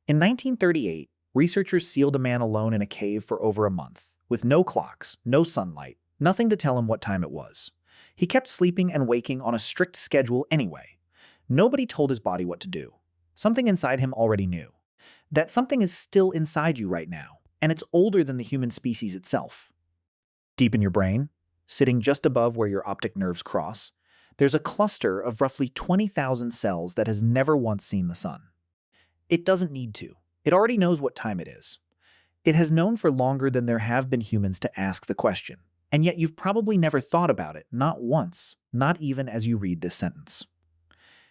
In 1938, researchers sealed a man alone in a cave for over a month, with no clocks, no sunlight, nothing to tell him what time it was. He kept sleeping and waking on a strict schedule anyway. Nobody told his body what to do. Something inside him already knew. That something is still inside you right now, and it's older than the human species itself. Deep in your brain, sitting just above where your optic nerves cross, there's a cluster of roughly 20,000 cells that has never once seen the sun. It doesn't need to. It already knows what time it is. It has known for longer than there have been humans to ask the question. And yet you've probably never thought about it, not once, not even as you read this sentence.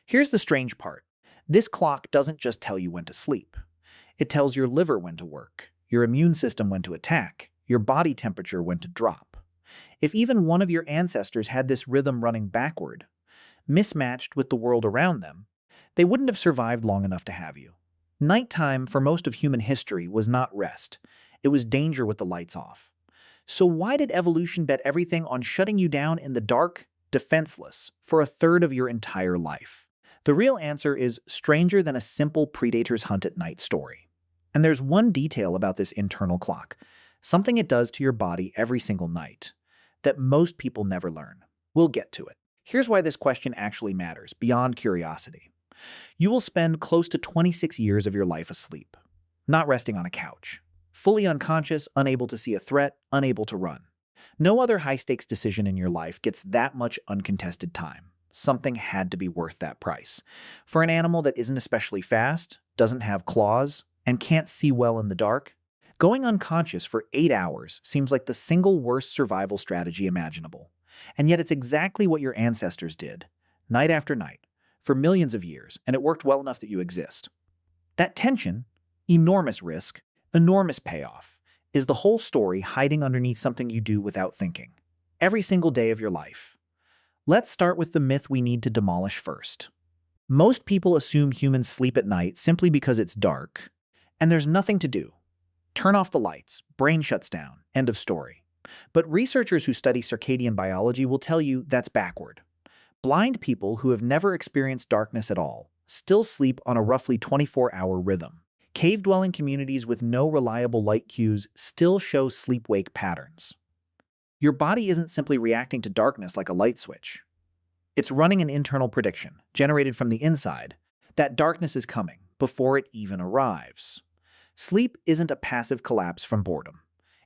Here's the strange part. This clock doesn't just tell you when to sleep. It tells your liver when to work, your immune system when to attack, your body temperature when to drop. If even one of your ancestors had this rhythm running backward, mismatched with the world around them, they wouldn't have survived long enough to have you. Nighttime for most of human history was not rest. It was danger with the lights off. So why did evolution bet everything on shutting you down in the dark, defenseless, for a third of your entire life? The real answer is stranger than a simple predator's hunt at night story. And there's one detail about this internal clock, something it does to your body every single night, that most people never learn. We'll get to it. Here's why this question actually matters, beyond curiosity. You will spend close to 26 years of your life asleep, not resting on a couch. Fully unconscious, unable to see a threat, unable to run. No other high-stakes decision in your life gets that much uncontested time. Something had to be worth that price. For an animal that isn't especially fast, doesn't have claws, and can't see well in the dark, going unconscious for 8 hours seems like the single worst survival strategy imaginable. And yet it's exactly what your ancestors did, night after night, for millions of years, and it worked well enough that you exist. That tension, enormous risk, enormous payoff, is the whole story hiding underneath something you do without thinking, every single day of your life. Let's start with the myth we need to demolish first. Most people assume humans sleep at night simply because it's dark, and there's nothing to do. Turn off the lights, brain shuts down, end of story. But researchers who study circadian biology will tell you that's backward. Blind people who have never experienced darkness at all still sleep on a roughly 24-hour rhythm. Cave-dwelling communities with no reliable light cues still show sleep-wake patterns. Your body isn't simply reacting to darkness like a light switch. It's running an internal prediction, generated from the inside, that darkness is coming before it even arrives. Sleep isn't a passive collapse from boredom.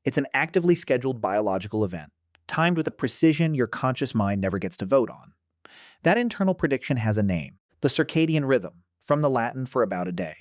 It's an actively scheduled biological event, timed with a precision your conscious mind never gets to vote on. That internal prediction has a name, the circadian rhythm, from the Latin for about a day.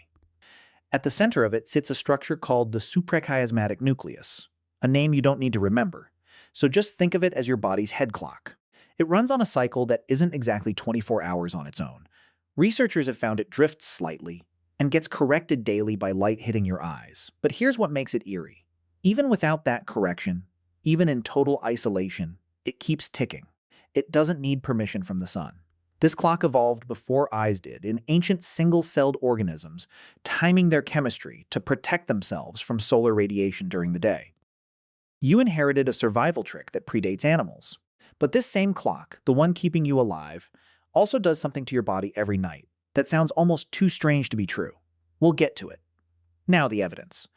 At the center of it sits a structure called the suprachiasmatic nucleus, a name you don't need to remember, so just think of it as your body's head clock. It runs on a cycle that isn't exactly 24 hours on its own. Researchers have found it drifts slightly and gets corrected daily by light hitting your eyes. But here's what makes it eerie. Even without that correction, even in total isolation, it keeps ticking. It doesn't need permission from the sun. This clock evolved before eyes did, in ancient single-celled organisms, timing their chemistry to protect themselves from solar radiation during the day. You inherited a survival trick that predates animals. But this same clock, the one keeping you alive, also does something to your body every night that sounds almost too strange to be true. We'll get to it. Now the evidence.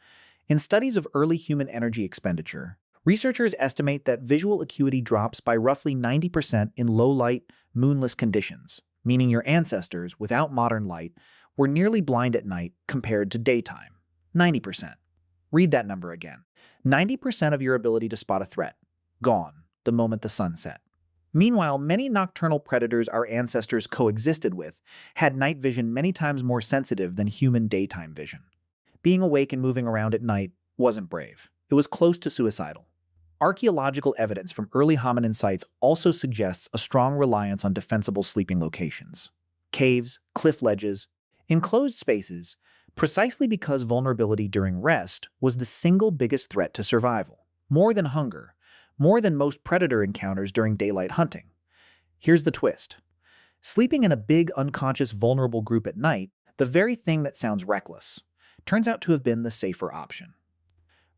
In studies of early human energy expenditure, researchers estimate that visual acuity drops by roughly 90% in low-light, moonless conditions, meaning your ancestors, without modern light, were nearly blind at night compared to daytime. 90%. Read that number again. 90% of your ability to spot a threat. Gone the moment the sun set. Meanwhile, many nocturnal predators our ancestors coexisted with had night vision many times more sensitive than human daytime vision. Being awake and moving around at night wasn't brave. It was close to suicidal. Archaeological evidence from early hominin sites also suggests a strong reliance on defensible sleeping locations. Caves, cliff ledges, enclosed spaces, precisely because vulnerability during rest was the single biggest threat to survival. More than hunger, more than most predator encounters during daylight hunting. Here's the twist. Sleeping in a big, unconscious, vulnerable group at night, the very thing that sounds reckless, turns out to have been the safer option.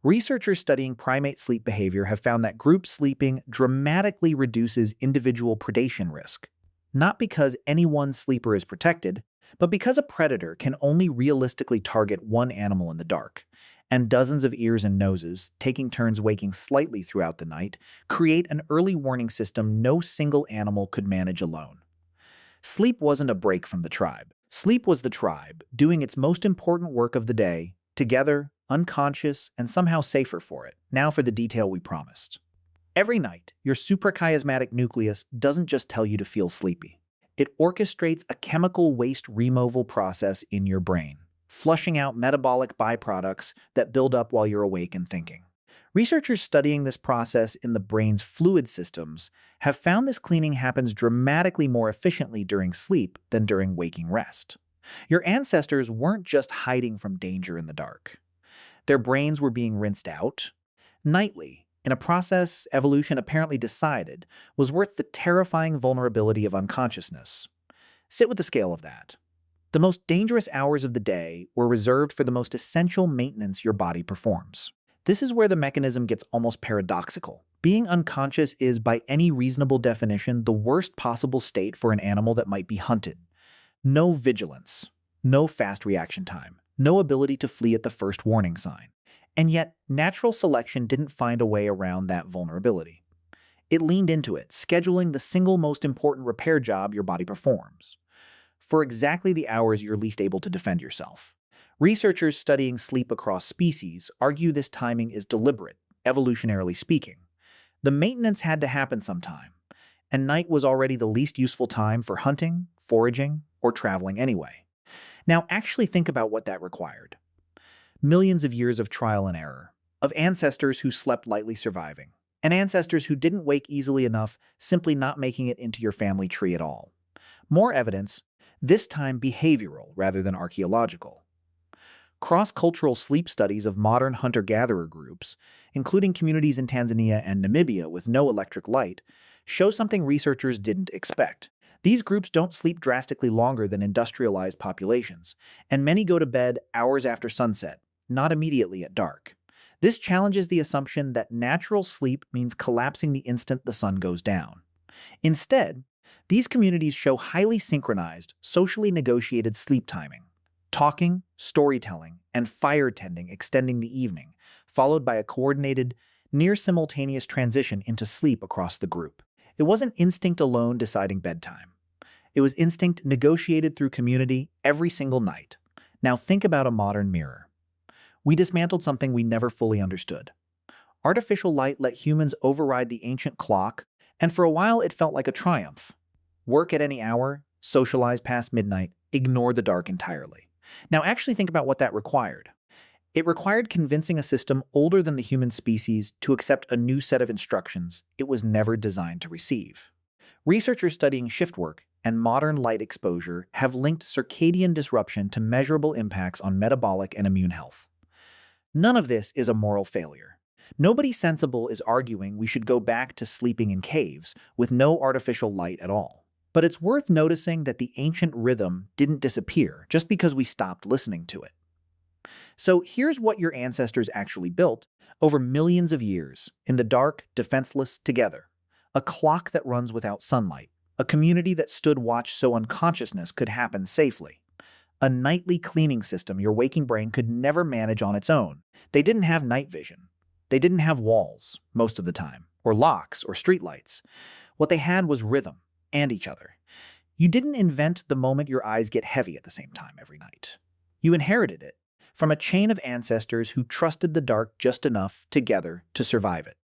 Researchers studying primate sleep behavior have found that group sleeping dramatically reduces individual predation risk. Not because any one sleeper is protected, But because a predator can only realistically target one animal in the dark, and dozens of ears and noses, taking turns waking slightly throughout the night, create an early warning system no single animal could manage alone. Sleep wasn't a break from the tribe. Sleep was the tribe, doing its most important work of the day, together, unconscious, and somehow safer for it. Now for the detail we promised. Every night, your suprachiasmatic nucleus doesn't just tell you to feel sleepy. It orchestrates a chemical waste removal process in your brain, flushing out metabolic byproducts that build up while you're awake and thinking. Researchers studying this process in the brain's fluid systems have found this cleaning happens dramatically more efficiently during sleep than during waking rest. Your ancestors weren't just hiding from danger in the dark. Their brains were being rinsed out nightly in a process evolution apparently decided was worth the terrifying vulnerability of unconsciousness. Sit with the scale of that. The most dangerous hours of the day were reserved for the most essential maintenance your body performs. This is where the mechanism gets almost paradoxical. Being unconscious is, by any reasonable definition, the worst possible state for an animal that might be hunted. No vigilance, no fast reaction time, no ability to flee at the first warning sign. And yet, natural selection didn't find a way around that vulnerability. It leaned into it, scheduling the single most important repair job your body performs, for exactly the hours you're least able to defend yourself. Researchers studying sleep across species argue this timing is deliberate, evolutionarily speaking. The maintenance had to happen sometime, and night was already the least useful time for hunting, foraging, or traveling anyway. Now actually think about what that required. Millions of years of trial and error, of ancestors who slept lightly surviving, and ancestors who didn't wake easily enough, simply not making it into your family tree at all. More evidence, this time behavioral rather than archaeological. Cross-cultural sleep studies of modern hunter-gatherer groups, including communities in Tanzania and Namibia with no electric light, show something researchers didn't expect. These groups don't sleep drastically longer than industrialized populations, and many go to bed hours after sunset, not immediately at dark. This challenges the assumption that natural sleep means collapsing the instant the sun goes down. Instead, these communities show highly synchronized, socially negotiated sleep timing. Talking, storytelling, and fire tending extending the evening, followed by a coordinated, near-simultaneous transition into sleep across the group. It wasn't instinct alone deciding bedtime. It was instinct negotiated through community every single night. Now think about a modern mirror. We dismantled something we never fully understood. Artificial light let humans override the ancient clock, and for a while it felt like a triumph. Work at any hour, socialize past midnight, ignore the dark entirely. Now actually think about what that required. It required convincing a system older than the human species to accept a new set of instructions it was never designed to receive. Researchers studying shift work and modern light exposure have linked circadian disruption to measurable impacts on metabolic and immune health. None of this is a moral failure. Nobody sensible is arguing we should go back to sleeping in caves with no artificial light at all. But it's worth noticing that the ancient rhythm didn't disappear just because we stopped listening to it. So here's what your ancestors actually built over millions of years, in the dark, defenseless, together. A clock that runs without sunlight. A community that stood watch so unconsciousness could happen safely. A nightly cleaning system your waking brain could never manage on its own. They didn't have night vision. They didn't have walls, most of the time, or locks, or streetlights. What they had was rhythm, and each other. You didn't invent the moment your eyes get heavy at the same time every night. You inherited it from a chain of ancestors who trusted the dark just enough together to survive it.